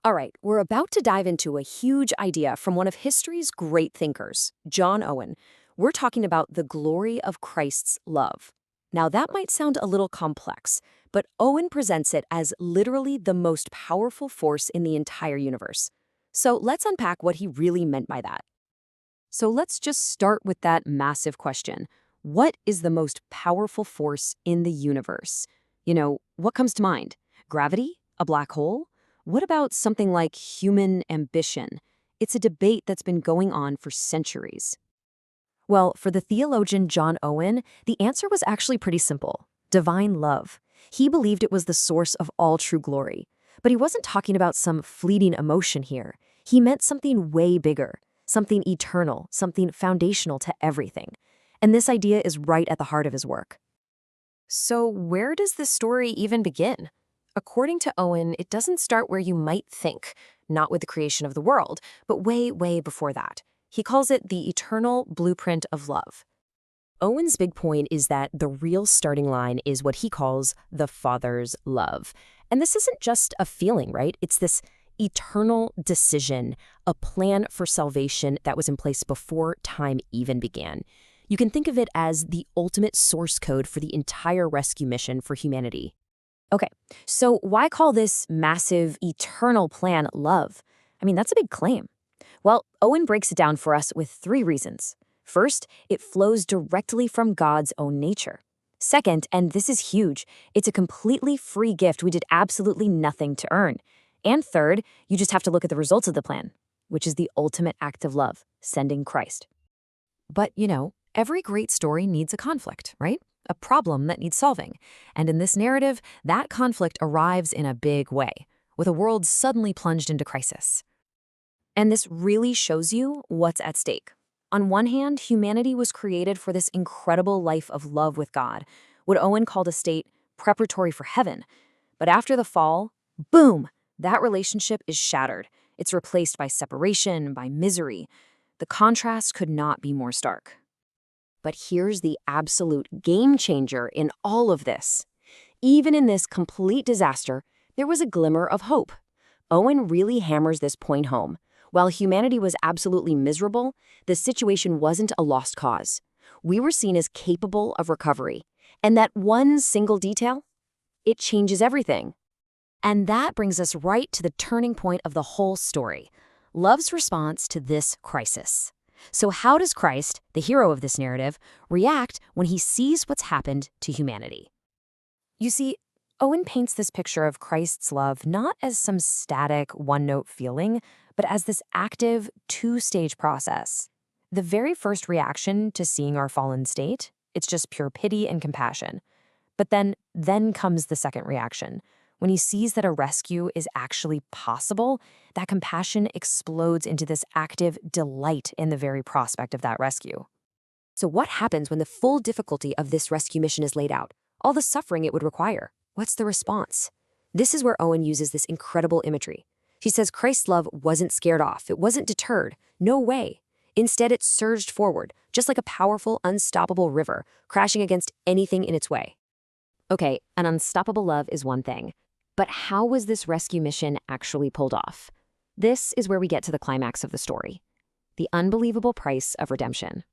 All right, we're about to dive into a huge idea from one of history's great thinkers, John Owen. We're talking about the glory of Christ's love. Now, that might sound a little complex, but Owen presents it as literally the most powerful force in the entire universe. So let's unpack what he really meant by that. So let's just start with that massive question. What is the most powerful force in the universe? What comes to mind? Gravity? A black hole? What about something like human ambition? It's a debate that's been going on for centuries. Well, for the theologian John Owen, the answer was actually pretty simple: divine love. He believed it was the source of all true glory. But he wasn't talking about some fleeting emotion here. He meant something way bigger, something eternal, something foundational to everything. And this idea is right at the heart of his work. So where does this story even begin? According to Owen, it doesn't start where you might think, not with the creation of the world, but way, way before that. He calls it the eternal blueprint of love. Owen's big point is that the real starting line is what he calls the Father's love. And this isn't just a feeling, right? It's this eternal decision, a plan for salvation that was in place before time even began. You can think of it as the ultimate source code for the entire rescue mission for humanity. Okay, so why call this massive, eternal plan love? I mean, that's a big claim. Well, Owen breaks it down for us with 3 reasons. First, it flows directly from God's own nature. Second, and this is huge, it's a completely free gift we did absolutely nothing to earn. And third, you just have to look at the results of the plan, which is the ultimate act of love, sending Christ. But, every great story needs a conflict, right? A problem that needs solving. And in this narrative, that conflict arrives in a big way, with a world suddenly plunged into crisis. And this really shows you what's at stake. On one hand, humanity was created for this incredible life of love with God, what Owen called a state preparatory for heaven. But after the fall, boom, that relationship is shattered. It's replaced by separation, by misery. The contrast could not be more stark. But here's the absolute game changer in all of this. Even in this complete disaster, there was a glimmer of hope. Owen really hammers this point home. While humanity was absolutely miserable, the situation wasn't a lost cause. We were seen as capable of recovery. And that one single detail, it changes everything. And that brings us right to the turning point of the whole story: love's response to this crisis. So how does Christ, the hero of this narrative, react when he sees what's happened to humanity? You see, Owen paints this picture of Christ's love not as some static, one-note feeling, but as this active, 2-stage process. The very first reaction to seeing our fallen state, it's just pure pity and compassion. But then comes the second reaction. When he sees that a rescue is actually possible, that compassion explodes into this active delight in the very prospect of that rescue. So what happens when the full difficulty of this rescue mission is laid out? All the suffering it would require. What's the response? This is where Owen uses this incredible imagery. He says Christ's love wasn't scared off. It wasn't deterred. No way. Instead, it surged forward, just like a powerful, unstoppable river, crashing against anything in its way. Okay, an unstoppable love is one thing. But how was this rescue mission actually pulled off? This is where we get to the climax of the story: the unbelievable price of redemption.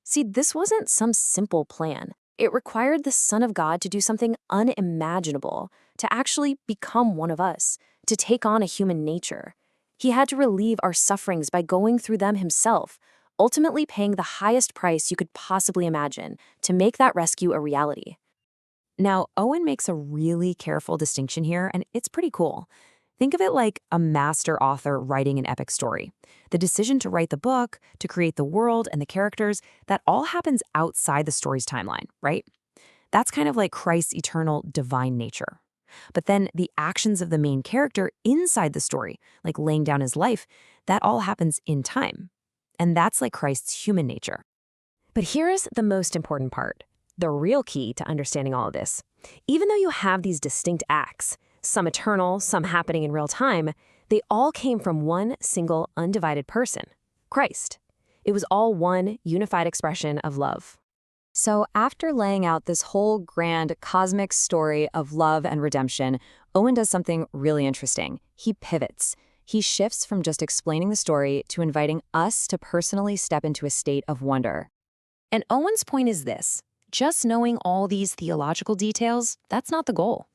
See, this wasn't some simple plan. It required the Son of God to do something unimaginable, to actually become one of us, to take on a human nature. He had to relieve our sufferings by going through them himself, ultimately paying the highest price you could possibly imagine to make that rescue a reality. Now, Owen makes a really careful distinction here, and it's pretty cool. Think of it like a master author writing an epic story. The decision to write the book, to create the world and the characters, that all happens outside the story's timeline, right? That's kind of like Christ's eternal divine nature. But then the actions of the main character inside the story, like laying down his life, that all happens in time. And that's like Christ's human nature. But here's the most important part. The real key to understanding all of this: even though you have these distinct acts, some eternal, some happening in real time, they all came from one single undivided person, Christ. It was all one unified expression of love. So, after laying out this whole grand cosmic story of love and redemption, Owen does something really interesting. He pivots. He shifts from just explaining the story to inviting us to personally step into a state of wonder. And Owen's point is this: just knowing all these theological details, that's not the goal.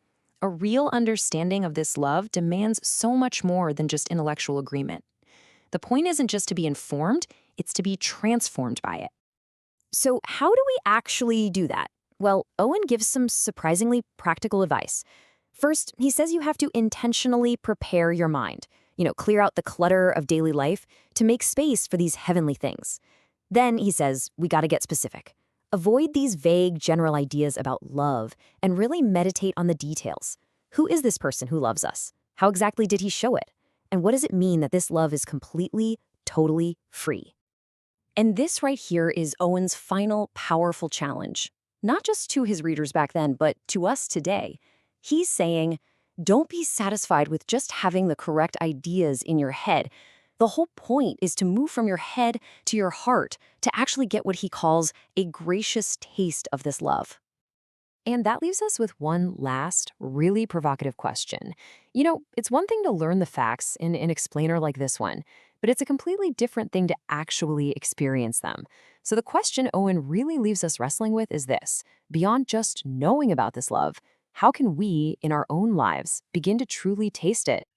A real understanding of this love demands so much more than just intellectual agreement. The point isn't just to be informed, it's to be transformed by it. So, how do we actually do that? Well, Owen gives some surprisingly practical advice. First, he says you have to intentionally prepare your mind, clear out the clutter of daily life to make space for these heavenly things. Then he says we got to get specific. Avoid these vague general ideas about love and really meditate on the details. Who is this person who loves us? How exactly did he show it? And what does it mean that this love is completely, totally free? And this right here is Owen's final powerful challenge, not just to his readers back then, but to us today. He's saying, don't be satisfied with just having the correct ideas in your head. The whole point is to move from your head to your heart to actually get what he calls a gracious taste of this love. And that leaves us with one last, really provocative question. It's one thing to learn the facts in an explainer like this one, but it's a completely different thing to actually experience them. So the question Owen really leaves us wrestling with is this: beyond just knowing about this love, how can we, in our own lives, begin to truly taste it?